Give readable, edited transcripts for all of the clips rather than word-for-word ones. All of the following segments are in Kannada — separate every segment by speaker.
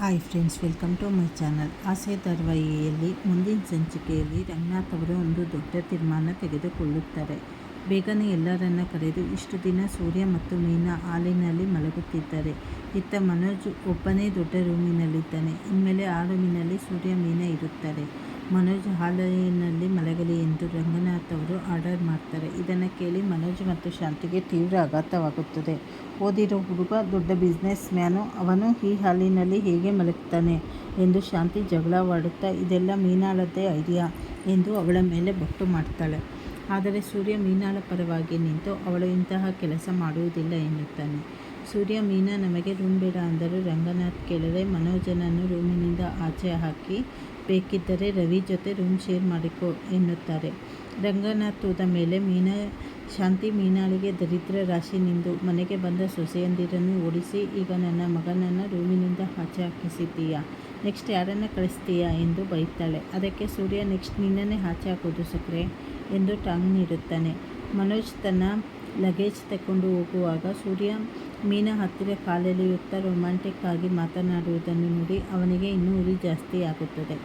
Speaker 1: Hi friends, welcome to my channel. Aase ಧಾರಾವಾಹಿಯಲ್ಲಿ ಮುಂದಿನ ಸಂಚಿಕೆಯಲ್ಲಿ ರಂಗನಾಥ್ ಅವರು ಒಂದು ದೊಡ್ಡ ತೀರ್ಮಾನ ತೆಗೆದುಕೊಳ್ಳುತ್ತಾರೆ. ಬೇಗನೆ ಎಲ್ಲರನ್ನ ಕರೆದು, ಇಷ್ಟು ದಿನ ಸೂರ್ಯ ಮತ್ತು ಮೀನಾ ಹಾಲಿನಲ್ಲಿ ಮಲಗುತ್ತಿದ್ದಾರೆ. ಇತ್ತ ಮನೋಜ್ ಒಬ್ಬನೇ ದೊಡ್ಡ ರೂಮಿನಲ್ಲಿದ್ದಾನೆ. ಇನ್ಮೇಲೆ ಆ ರೂಮಿನಲ್ಲಿ ಸೂರ್ಯ, ಮೀನಾ ಇರುತ್ತಾರೆ. ಮನೋಜ್ ಹಾಲಿನಲ್ಲಿ ಮಲಗಲಿ ಎಂದು ರಂಗನಾಥ್ ಅವರು ಆರ್ಡರ್ ಮಾಡ್ತಾರೆ. ಇದನ್ನು ಕೇಳಿ ಮನೋಜ್ ಮತ್ತು ಶಾಂತಿಗೆ ತೀವ್ರ ಆಘಾತವಾಗುತ್ತದೆ. ಓದಿರೋ ಹುಡುಗ, ದೊಡ್ಡ ಬಿಸ್ನೆಸ್ ಮ್ಯಾನು, ಅವನು ಈ ಹಾಲಿನಲ್ಲಿ ಹೇಗೆ ಮಲಗ್ತಾನೆ ಎಂದು ಶಾಂತಿ ಜಗಳವಾಡುತ್ತಾ, ಇದೆಲ್ಲ ಮೀನಾಳದ್ದೇ ಐಡಿಯಾ ಎಂದು ಅವಳ ಮೇಲೆ ಬೊಟ್ಟು ಮಾಡ್ತಾಳೆ. ಆದರೆ ಸೂರ್ಯ ಮೀನಾಳ ಪರವಾಗಿ ನಿಂತು ಅವಳು ಇಂತಹ ಕೆಲಸ ಮಾಡುವುದಿಲ್ಲ ಎನ್ನುತ್ತಾನೆ. ಸೂರ್ಯ, ಮೀನಾ ನಮಗೆ ರೂಮ್ ಬೇಡ ಅಂದರು. ರಂಗನಾಥ್ ಕೇಳದೆ ಮನೋಜನನ್ನು ರೂಮಿನಿಂದ ಆಚೆ ಹಾಕಿ, ಬೇಕಿದ್ದರೆ ರವಿ ಜೊತೆ ರೂಮ್ ಶೇರ್ ಮಾಡಿಕೊ ಎನ್ನುತ್ತಾರೆ. ರಂಗನಾಥ್ ಹೋದ ಮೇಲೆ ಶಾಂತಿ ಮೀನಾಳಿಗೆ ದರಿದ್ರ ರಾಶಿ ನಿಂದು ಮನೆಗೆ ಬಂದ ಸೊಸೆಯಂದಿರನ್ನು ಓಡಿಸಿ, ಈಗ ನನ್ನ ಮಗನನ್ನು ರೂಮಿನಿಂದ ಆಚೆ ಹಾಕಿಸಿದ್ದೀಯಾ, ನೆಕ್ಸ್ಟ್ ಯಾರನ್ನು ಕಳಿಸ್ತೀಯಾ ಎಂದು ಬೈತಾಳೆ. ಅದಕ್ಕೆ ಸೂರ್ಯ, ನೆಕ್ಸ್ಟ್ ನಿನ್ನನ್ನೇ ಆಚೆ ಹಾಕೋದು ಸಕ್ರೆ ಎಂದು ಟಾಂಗ್ ನೀಡುತ್ತಾನೆ. ಮನೋಜ್ ತನ್ನ ಲಗೇಜ್ ತಗೊಂಡು ಹೋಗುವಾಗ ಸೂರ್ಯ ಮೀನಾ ಹತ್ತಿರ ಕಾಲೆಳೆಯುತ್ತಾ ರೊಮ್ಯಾಂಟಿಕ್ ಆಗಿ ಮಾತನಾಡುವುದನ್ನು ನೋಡಿ ಅವನಿಗೆ ಇನ್ನೂ ಉರಿ ಜಾಸ್ತಿ ಆಗುತ್ತದೆ.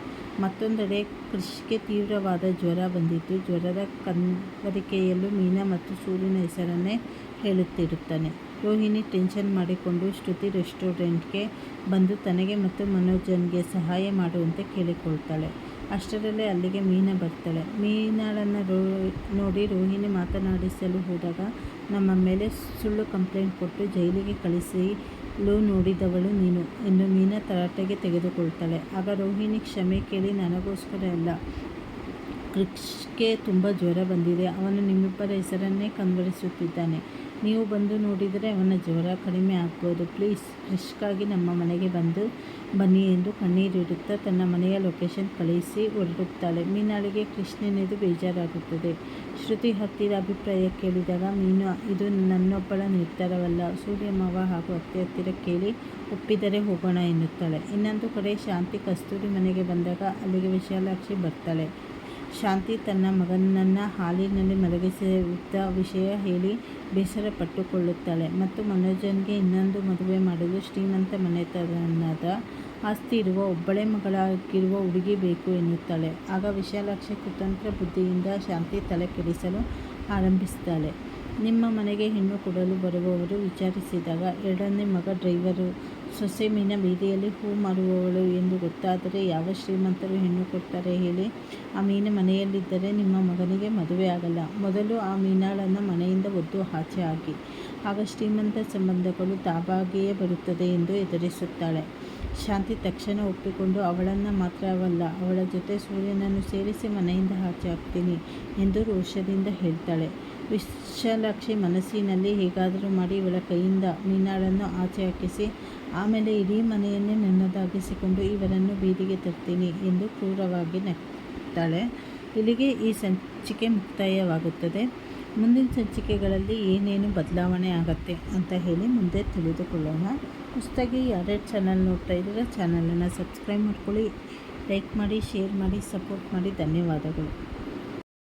Speaker 1: ಮತ್ತೊಂದೆಡೆ ಕ್ರಿಶ್ಗೆ ತೀವ್ರವಾದ ಜ್ವರ ಬಂದಿದ್ದು, ಜ್ವರದ ಕನವರಿಕೆಯಲ್ಲೂ ಮೀನಾ ಮತ್ತು ಸೂರ್ಯನ ಹೆಸರನ್ನೇ ಹೇಳುತ್ತಿರುತ್ತಾನೆ. ರೋಹಿಣಿ ಟೆನ್ಷನ್ ಮಾಡಿಕೊಂಡು ಶ್ರುತಿ ರೆಸ್ಟೋರೆಂಟ್ಗೆ ಬಂದು ತನಗೆ ಮತ್ತು ಮನೋಜನ್ಗೆ ಸಹಾಯ ಮಾಡುವಂತೆ ಕೇಳಿಕೊಳ್ತಾಳೆ. ಅಷ್ಟರಲ್ಲೇ ಅಲ್ಲಿಗೆ ಮೀನಾ ಬರ್ತಾಳೆ. ಮೀನಾಳನ್ನು ನೋಡಿ ರೋಹಿಣಿ ಮಾತನಾಡಿಸಲು ಹೋದಾಗ, ನಮ್ಮ ಮೇಲೆ ಸುಳ್ಳು ಕಂಪ್ಲೇಂಟ್ ಕೊಟ್ಟು ಜೈಲಿಗೆ ಕಳಿಸಲು ನೋಡಿದವಳು ನೀನು ಎಂದು ಮೀನಾ ತರಾಟೆಗೆ ತೆಗೆದುಕೊಳ್ತಾಳೆ. ಆಗ ರೋಹಿಣಿ ಕ್ಷಮೆ ಕೇಳಿ, ನನಗೋಸ್ಕರ ಅಲ್ಲ, ಕ್ರಿಶ್ಗೆ ತುಂಬ ಜ್ವರ ಬಂದಿದೆ, ಅವನು ನಿಮ್ಮಿಬ್ಬರ ಹೆಸರನ್ನೇ ಕನ್ವರಿಸುತ್ತಿದ್ದಾನೆ, ನೀವು ಬಂದು ನೋಡಿದರೆ ಅವನ ಜ್ವರ ಕಡಿಮೆ ಆಗ್ಬೋದು, ಪ್ಲೀಸ್ ಕ್ರಿಶ್ಗಾಗಿ ನಮ್ಮ ಮನೆಗೆ ಬನ್ನಿ ಎಂದು ಕಣ್ಣೀರಿಡುತ್ತಾ ತನ್ನ ಮನೆಯ ಲೊಕೇಶನ್ ಕಳಿಸಿ ಹೊರಡುತ್ತಾಳೆ. ಮೀನಾಳಿಗೆ ಕ್ರಿಶ್ ನೆನೆದು ಬೇಜಾರಾಗುತ್ತದೆ. ಶ್ರುತಿ ಹತ್ತಿರ ಅಭಿಪ್ರಾಯ ಕೇಳಿದಾಗ, ಮೀನಾ, ಇದು ನನ್ನೊಬ್ಬಳ ನಿರ್ಧಾರವಲ್ಲ, ಸೂರ್ಯ ಮಾವ ಹಾಗೂ ಅತ್ತೆ ಹತ್ತಿರ ಕೇಳಿ ಒಪ್ಪಿದರೆ ಹೋಗೋಣ ಎನ್ನುತ್ತಾಳೆ. ಇನ್ನೊಂದು ಕಡೆ ಶಾಂತಿ ಕಸ್ತೂರಿ ಮನೆಗೆ ಬಂದಾಗ ಅಲ್ಲಿಗೆ ವಿಶಾಲಾಕ್ಷಿ ಬರ್ತಾಳೆ. ಶಾಂತಿ ತನ್ನ ಮಗನನ್ನು ಹಾಲಿನಲ್ಲಿ ಮಲಗಿಸಿದ ವಿಷಯ ಹೇಳಿ ಬೇಸರ ಪಟ್ಟುಕೊಳ್ಳುತ್ತಾಳೆ ಮತ್ತು ಮನೋಜನ್ಗೆ ಇನ್ನೊಂದು ಮದುವೆ ಮಾಡಲು ಶ್ರೀಮಂತ ಮನೆತನದ ಆಸ್ತಿ ಇರುವ ಒಬ್ಬಳೇ ಮಗಳಾಗಿರುವ ಹುಡುಗಿ ಬೇಕು ಎನ್ನುತ್ತಾಳೆ. ಆಗ ವಿಶಾಲಾಕ್ಷಿ ಕುತಂತ್ರ ಬುದ್ಧಿಯಿಂದ ಶಾಂತಿ ತಲೆ ಕೆಡಿಸಲು ಆರಂಭಿಸ್ತಾಳೆ. ನಿಮ್ಮ ಮನೆಗೆ ಹೆಣ್ಣು ಕೊಡಲು ಬರುವವರು ವಿಚಾರಿಸಿದಾಗ ಎರಡನೇ ಮಗ ಡ್ರೈವರು, ಸೊಸೆ ಮೀನಾ ಬೀದಿಯಲ್ಲಿ ಹೂ ಮಾರುವವಳು ಎಂದು ಗೊತ್ತಾದರೆ ಯಾವ ಶ್ರೀಮಂತರು ಹೆಣ್ಣು ಕೊಡ್ತಾರೆ ಹೇಳಿ? ಆ ಮೀನು ಮನೆಯಲ್ಲಿದ್ದರೆ ನಿಮ್ಮ ಮಗನಿಗೆ ಮದುವೆ ಆಗಲ್ಲ. ಮೊದಲು ಆ ಮೀನಾಳನ್ನು ಮನೆಯಿಂದ ಒದ್ದು ಆಚೆ ಹಾಕಿ, ಆಗ ಶ್ರೀಮಂತ ಸಂಬಂಧಗಳು ತಾವಾಗಿಯೇ ಬರುತ್ತದೆ ಎಂದು ಎದುರಿಸುತ್ತಾಳೆ. ಶಾಂತಿ ತಕ್ಷಣ ಒಪ್ಪಿಕೊಂಡು ಅವಳನ್ನು ಮಾತ್ರವಲ್ಲ, ಅವಳ ಜೊತೆ ಸೂರ್ಯನನ್ನು ಸೇರಿಸಿ ಮನೆಯಿಂದ ಆಚೆ ಹಾಕ್ತೀನಿ ಎಂದು ರೋಷದಿಂದ ಹೇಳ್ತಾಳೆ. ವಿಶಾಲಾಕ್ಷಿ ಮನಸ್ಸಿನಲ್ಲಿ ಹೇಗಾದರೂ ಮಾಡಿ ಇವಳ ಕೈಯಿಂದ ಮೀನಾಳನ್ನು ಆಚೆ ಹಾಕಿಸಿ ಆಮೇಲೆ ಇಡೀ ಮನೆಯನ್ನೇ ನನ್ನದಾಗಿಸಿಕೊಂಡು ಇವರನ್ನು ಬೀದಿಗೆ ತರ್ತೀನಿ ಎಂದು ಕ್ರೂರವಾಗಿ ನಗ್ತಾಳೆ. ಇಲ್ಲಿಗೆ ಈ ಸಂಚಿಕೆ ಮುಕ್ತಾಯವಾಗುತ್ತದೆ. ಮುಂದಿನ ಸಂಚಿಕೆಗಳಲ್ಲಿ ಏನೇನು ಬದಲಾವಣೆ ಆಗುತ್ತೆ ಅಂತ ಹೇಳಿ ಮುಂದೆ ತಿಳಿದುಕೊಳ್ಳೋಣ. ಹೊಸದಾಗಿ ಯಾರ್ಯಾರು ಚಾನಲ್ ನೋಡ್ತಾ ಇದ್ದೀರಾ ಚಾನಲನ್ನು ಸಬ್ಸ್ಕ್ರೈಬ್ ಮಾಡ್ಕೊಳ್ಳಿ, ಲೈಕ್ ಮಾಡಿ, ಶೇರ್ ಮಾಡಿ, ಸಪೋರ್ಟ್ ಮಾಡಿ. ಧನ್ಯವಾದಗಳು.